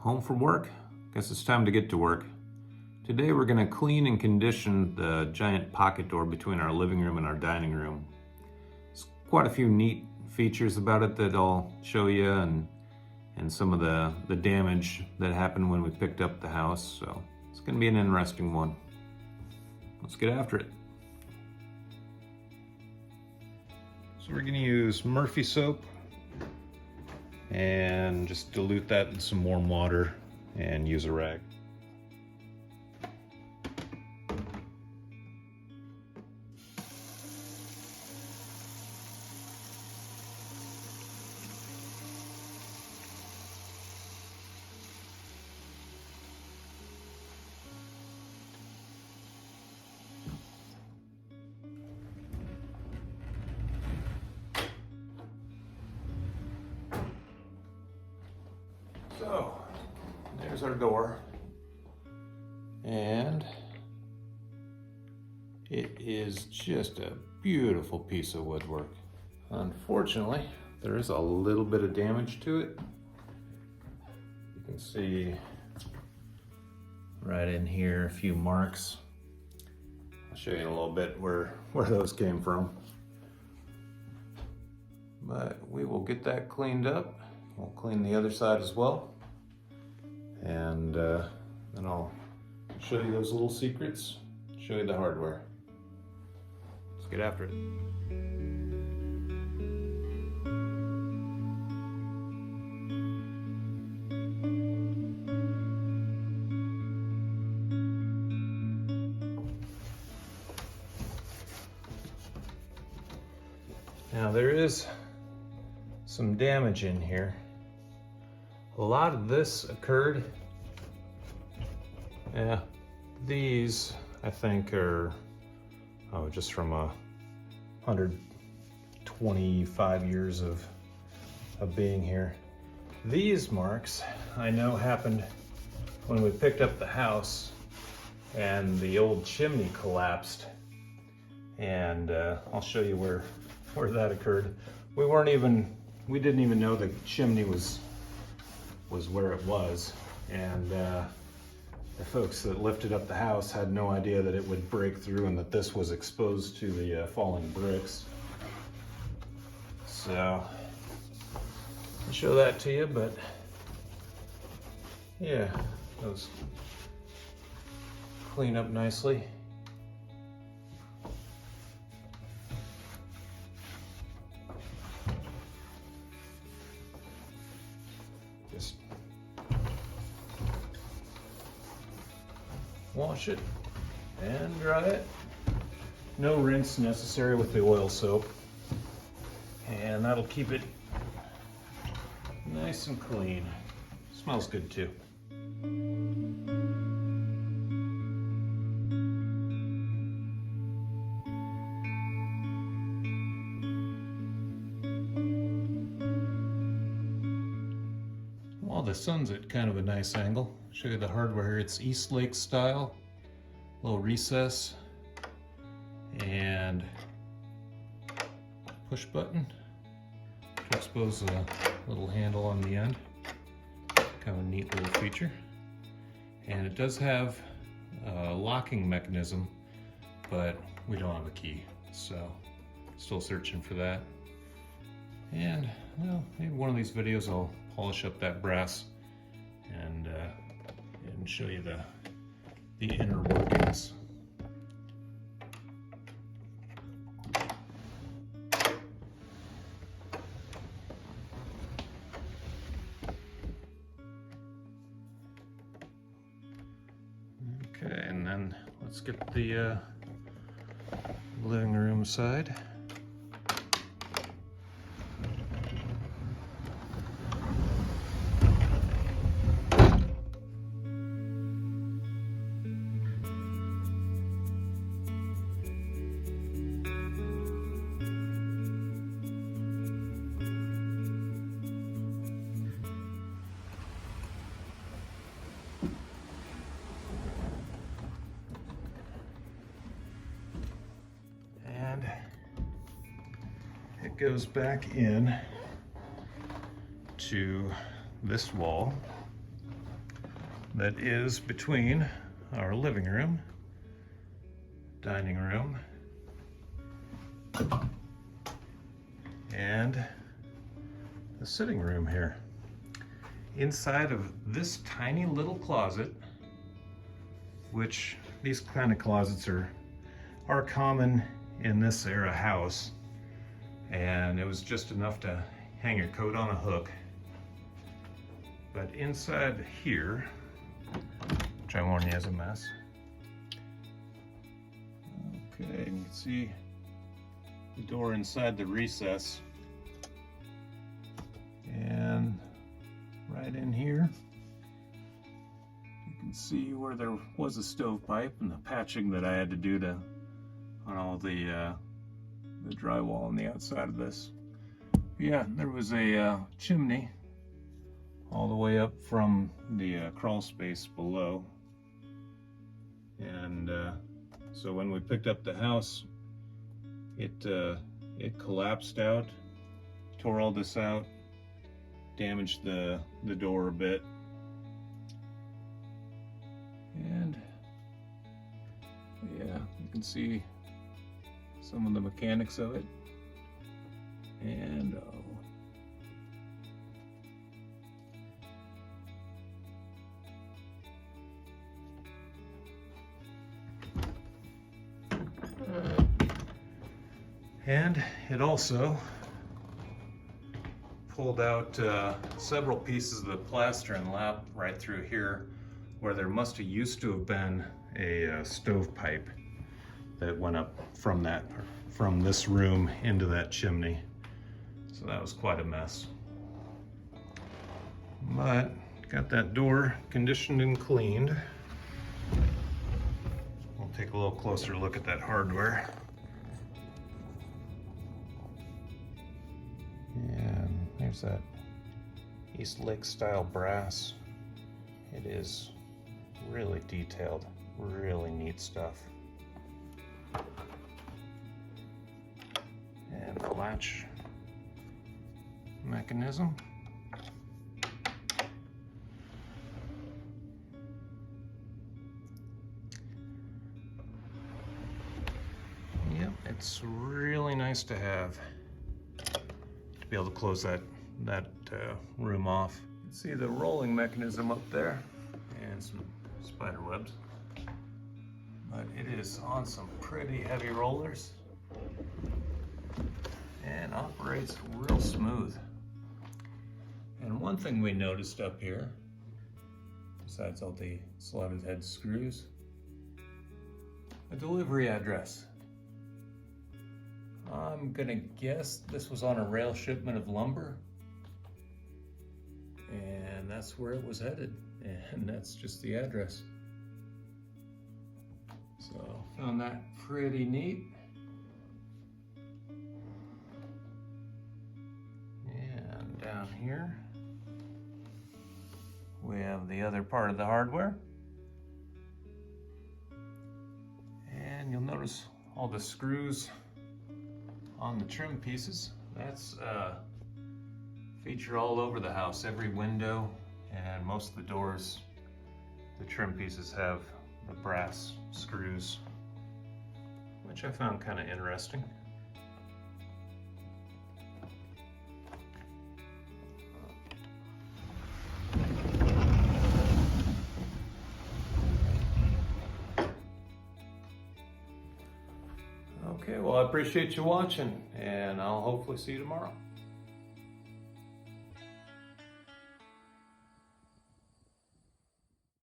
home from work? Guess it's time to get to work. Today we're going to clean and condition the giant pocket door between our living room and our dining room. There's quite a few neat features about it that I'll show you, and some of the damage that happened when we picked up the house, so it's going to be an interesting one. Let's get after it. So we're going to use Murphy soap and just dilute that in some warm water and use a rag. So, there's our door, and it is just a beautiful piece of woodwork. Unfortunately, there is a little bit of damage to it. You can see right in here a few marks. I'll show you in a little bit where those came from. But we will get that cleaned up. We'll clean the other side as well, and then I'll show you those little secrets, show you the hardware. Let's get after it. Now there is some damage in here. A lot of this occurred. Yeah, these I think are just from 125 years of being here. These marks I know happened when we picked up the house and the old chimney collapsed, and I'll show you where that occurred. We didn't even know the chimney was where it was, and the folks that lifted up the house had no idea that it would break through and that this was exposed to the falling bricks. So I'll show that to you, but yeah, those clean up nicely. Just wash it and dry it. No rinse necessary with the oil soap, and that'll keep it nice and clean. Smells good too. Well, the sun's at kind of a nice angle. I'll show you the hardware here. It's Eastlake style, little recess, and push button to expose a little handle on the end. Kind of a neat little feature. And it does have a locking mechanism, but we don't have a key, so still searching for that. And well, maybe one of these videos I'll polish up that brass and show you the inner workings. Okay, and then let's get the living room side. goes back in to this wall, that is between our living room, dining room, and the sitting room here. Inside of this tiny little closet, which these kind of closets are common in this era house, and it was just enough to hang your coat on a hook. But inside here, which I warn you is a mess. Okay, you can see the door inside the recess. And right in here, you can see where there was a stovepipe and the patching that I had to do on all the drywall on the outside of this. Yeah, there was a chimney all the way up from the crawl space below. And so when we picked up the house, it collapsed out, tore all this out, damaged the door a bit. And yeah, you can see some of the mechanics of it. And and it also pulled out several pieces of the plaster and lap right through here, where there must have used to have been a stovepipe that went up from this room into that chimney. So that was quite a mess. But got that door conditioned and cleaned. We'll take a little closer look at that hardware. And there's that Eastlake style brass. It is really detailed, really neat stuff. And the latch mechanism. Yep, it's really nice to have, to be able to close that room off. You can see the rolling mechanism up there and some spider webs. But it is on some pretty heavy rollers and operates real smooth. And one thing we noticed up here, besides all the slotted head screws, a delivery address. I'm gonna guess this was on a rail shipment of lumber, and that's where it was headed, and that's just the address. So found that pretty neat. And down here we have the other part of the hardware, and you'll notice all the screws on the trim pieces. That's feature all over the house. Every window and most of the doors, the trim pieces have the brass screws, which I found kind of interesting. Okay, well, I appreciate you watching, and I'll hopefully see you tomorrow.